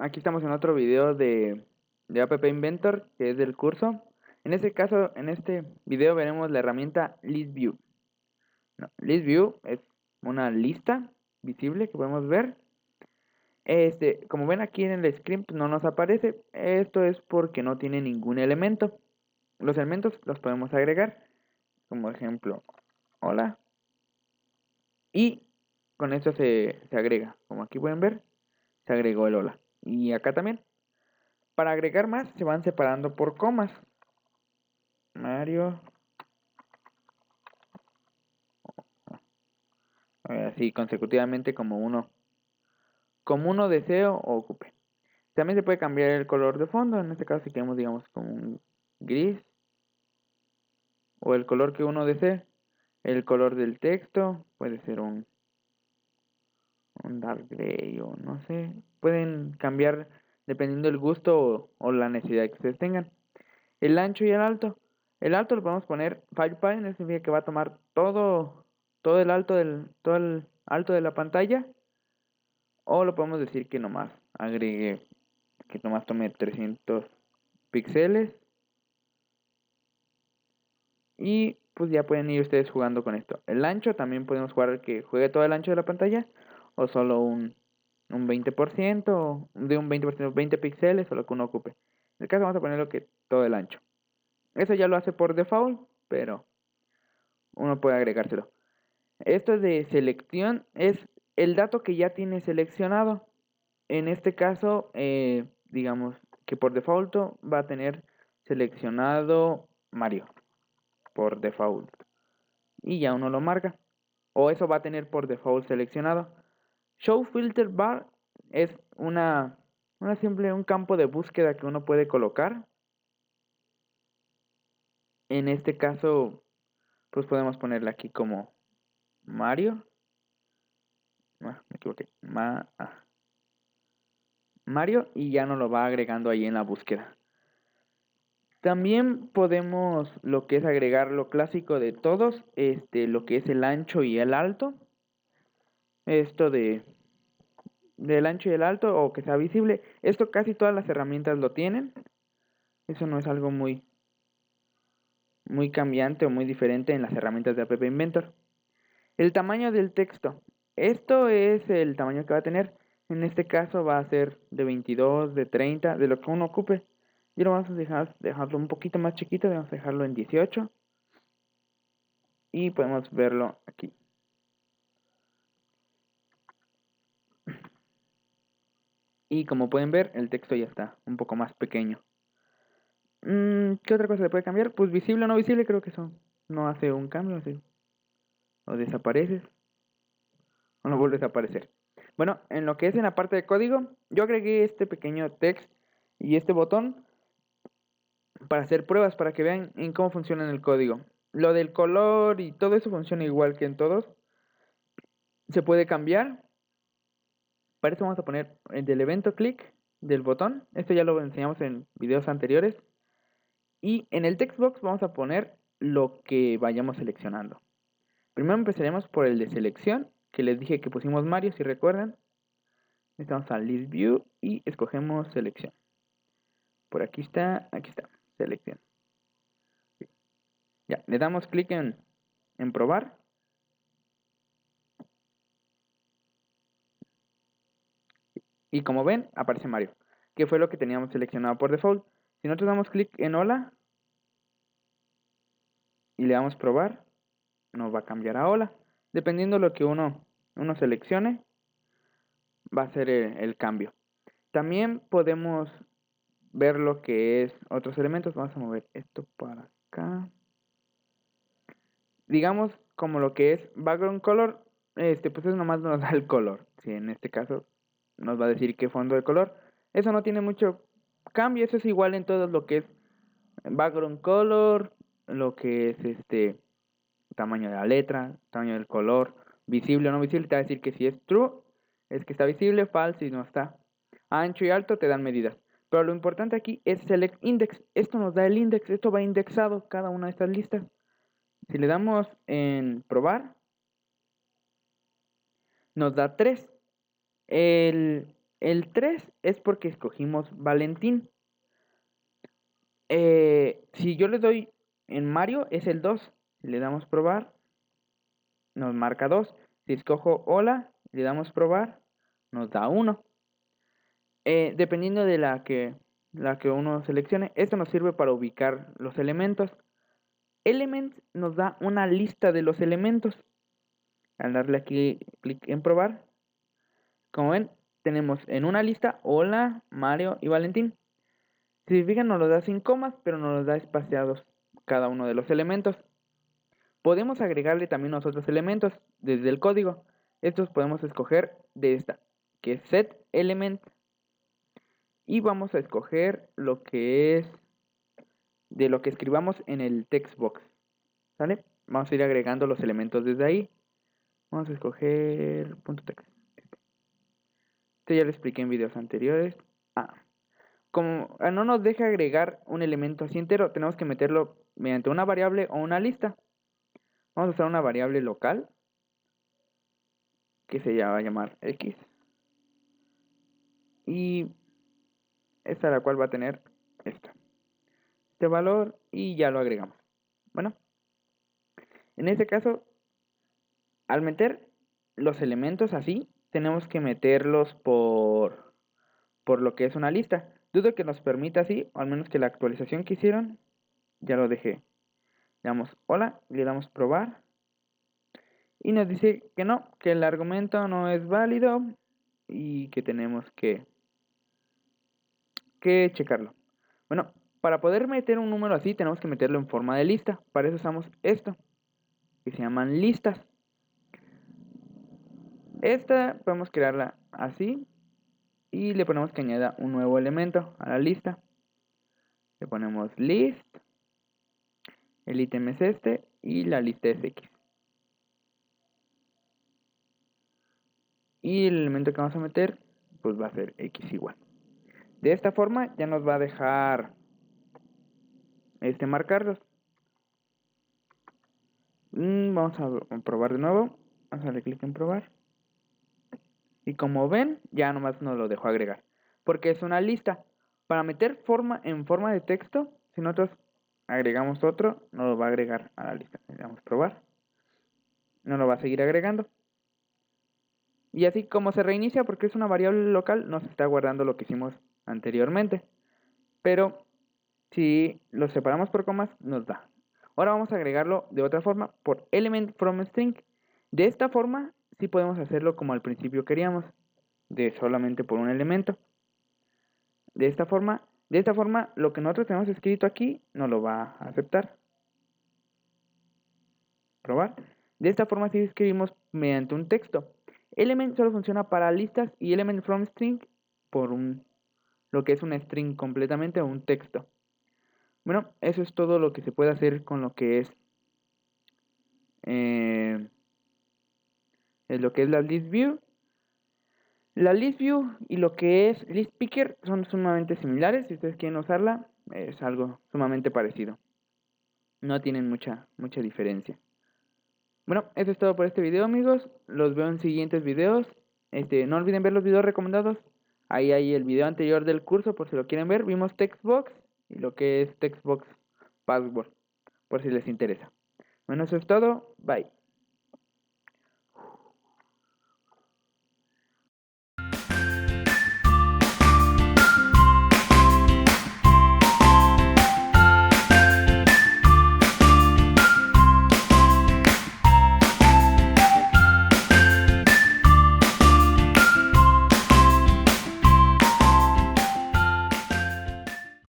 aquí estamos en otro video de App Inventor, que es del curso. En este caso, en este video veremos la herramienta List View. List View es una lista visible que podemos ver. Como ven aquí en el script no nos aparece. Esto es porque no tiene ningún elemento. Los elementos los podemos agregar, como ejemplo, hola. Y con esto se agrega. Como aquí pueden ver, se agregó el hola. Y acá también. Para agregar más se van separando por comas. Mario. Así consecutivamente como uno desee o ocupe. También se puede cambiar el color de fondo. En este caso si queremos digamos como un gris. O el color que uno desee. El color del texto puede ser un dark gray o no sé. Pueden cambiar dependiendo del gusto o la necesidad que ustedes tengan. El ancho y el alto. El alto lo podemos poner 5 pi, eso significa que va a tomar todo el alto de la pantalla. O lo podemos decir que nomás agregue, que nomás tome 300 píxeles. Y pues ya pueden ir ustedes jugando con esto. El ancho también podemos jugar que juegue todo el ancho de la pantalla. O solo un 20%, de un 20%, 20 píxeles, o lo que uno ocupe. En el caso vamos a ponerlo que todo el ancho. Eso ya lo hace por default, pero uno puede agregárselo. Esto de selección es el dato que ya tiene seleccionado. En este caso, digamos que por default va a tener seleccionado Mario. Por default. Y ya uno lo marca. O eso va a tener por default seleccionado. Show Filter Bar es un campo de búsqueda que uno puede colocar. En este caso, pues podemos ponerle aquí como Mario. Me equivoqué. Mario y ya nos lo va agregando ahí en la búsqueda. También podemos lo que es agregar lo clásico de todos, lo que es el ancho y el alto. Esto del ancho y el alto o que sea visible. Esto casi todas las herramientas lo tienen. Eso no es algo muy cambiante o muy diferente en las herramientas de App Inventor. El tamaño del texto. Esto es el tamaño que va a tener. En este caso va a ser de 22, de 30, de lo que uno ocupe. Y lo vamos a dejarlo un poquito más chiquito. Vamos a dejarlo en 18. Y podemos verlo aquí. Y como pueden ver, el texto ya está un poco más pequeño. ¿Qué otra cosa se puede cambiar? Pues visible o no visible, creo que eso no hace un cambio. Así. O desapareces o no vuelves a aparecer. Bueno, en lo que es en la parte de código, yo agregué este pequeño text y este botón para hacer pruebas, para que vean en cómo funciona en el código. Lo del color y todo eso funciona igual que en todos. Se puede cambiar. Para eso vamos a poner el del evento click del botón. Esto ya lo enseñamos en videos anteriores. Y en el text box vamos a poner lo que vayamos seleccionando. Primero empezaremos por el de selección, que les dije que pusimos Mario, si recuerdan. Estamos a List View y escogemos selección. Por aquí está, selección. Ya, le damos clic en probar. Y como ven, aparece Mario, que fue lo que teníamos seleccionado por default. Si nosotros damos clic en hola y le damos probar, nos va a cambiar a hola. Dependiendo de lo que uno seleccione, va a ser el cambio. También podemos ver lo que es otros elementos. Vamos a mover esto para acá. Digamos como lo que es background color, pues eso nomás nos da el color. Si en este caso nos va a decir qué fondo de color. Eso no tiene mucho cambio, eso es igual en todo lo que es background color, lo que es tamaño de la letra, tamaño del color, visible o no visible, te va a decir que si es true, es que está visible, false y no está. Ancho y alto te dan medidas. Pero lo importante aquí es select index. Esto nos da el index, esto va indexado cada una de estas listas. Si le damos en probar, nos da 3. El 3 es porque escogimos Valentín. Si yo le doy en Mario es el 2. Si le damos probar, nos marca 2. Si escojo hola, le damos probar, nos da 1. Dependiendo de la que uno seleccione, esto nos sirve para ubicar los elementos. Elements nos da una lista de los elementos. Al darle aquí clic en probar, como ven, tenemos en una lista hola, Mario y Valentín. Si se fijan, nos los da sin comas, pero nos los da espaciados cada uno de los elementos. Podemos agregarle también los otros elementos desde el código. Estos podemos escoger de esta, que es set element. Y vamos a escoger lo que es de lo que escribamos en el text box. ¿Sale? Vamos a ir agregando los elementos desde ahí. Vamos a escoger .text. Esto ya lo expliqué en videos anteriores. Como no nos deja agregar un elemento así entero, tenemos que meterlo mediante una variable o una lista. Vamos a usar una variable local que se va a llamar x. Y esta la cual va a tener este valor y ya lo agregamos. Bueno, en este caso, al meter los elementos así, tenemos que meterlos por lo que es una lista. Dudo que nos permita así, o al menos que la actualización que hicieron, ya lo dejé. Le damos hola, le damos probar. Y nos dice que no, que el argumento no es válido y que tenemos que checarlo. Bueno, para poder meter un número así tenemos que meterlo en forma de lista. Para eso usamos esto, que se llaman listas. Esta podemos crearla así y le ponemos que añada un nuevo elemento a la lista. Le ponemos list, el ítem es este y la lista es x. Y el elemento que vamos a meter pues va a ser x igual. De esta forma ya nos va a dejar marcarlos. Vamos a probar de nuevo. Vamos a darle clic en probar. Y como ven, ya nomás nos lo dejó agregar. Porque es una lista. Para meter forma en forma de texto, si nosotros agregamos otro, nos lo va a agregar a la lista. Le damos probar. Nos lo va a seguir agregando. Y así como se reinicia, porque es una variable local, nos está guardando lo que hicimos anteriormente. Pero si lo separamos por comas, nos da. Ahora vamos a agregarlo de otra forma, por element from string. De esta forma, sí podemos hacerlo como al principio queríamos, de solamente por un elemento. De esta forma, lo que nosotros tenemos escrito aquí, no lo va a aceptar. Probar. De esta forma, sí escribimos mediante un texto. Element solo funciona para listas y element from string por lo que es una string completamente o un texto. Bueno, eso es todo lo que se puede hacer con lo que es la list view. La list view y lo que es list picker son sumamente similares. Si ustedes quieren usarla, es algo sumamente parecido. No tienen mucha diferencia. Bueno, eso es todo por este video, amigos. Los veo en siguientes videos. No olviden ver los videos recomendados. Ahí hay el video anterior del curso por si lo quieren ver. Vimos Textbox y lo que es Textbox Password, por si les interesa. Bueno, eso es todo. Bye.